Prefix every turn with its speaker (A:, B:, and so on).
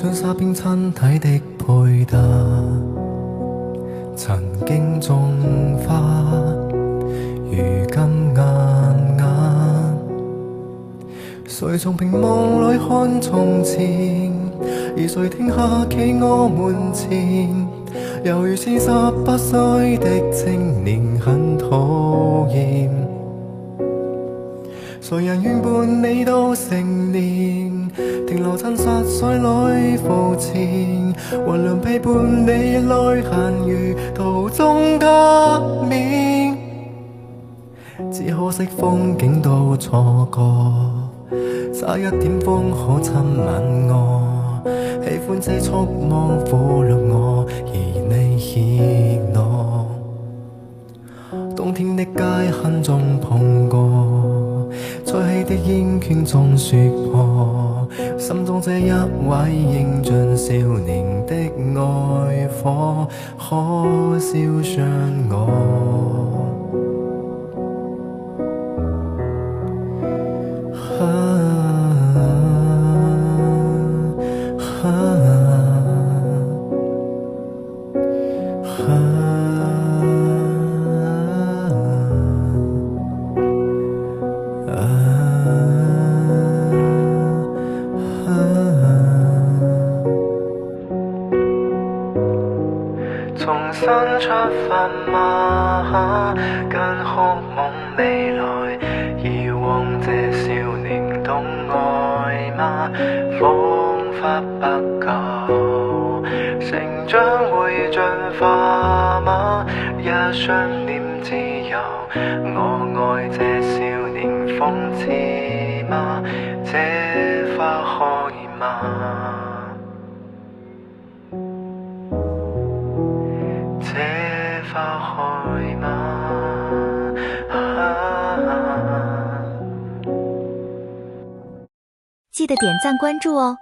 A: 將沙邊親體的配搭，曾經種花，如今眼眼。誰從屏幕裏看從前，而誰聽下企我門前，猶如是18歲的青年，很討厭。誰人願伴你到成年，停留塵實水裏浮潛，雲涼陪伴你日來閒餘，途中加冕。只可惜風景都錯過，差一點風可親吻我，喜歡這觸摸撫掠我，而你怯懦。冬天的街痕中碰過，吹起的煙圈中雪破，心中這一位英俊少年的愛火，可燒傷我。重新出發嗎？跟哭夢未來，以往這少年懂愛嗎？彷彿不夠，成長會進化嗎？一雙臉自由，我愛這少年諷刺嗎？這花開嗎？花開嗎？
B: 記得點讚關注哦。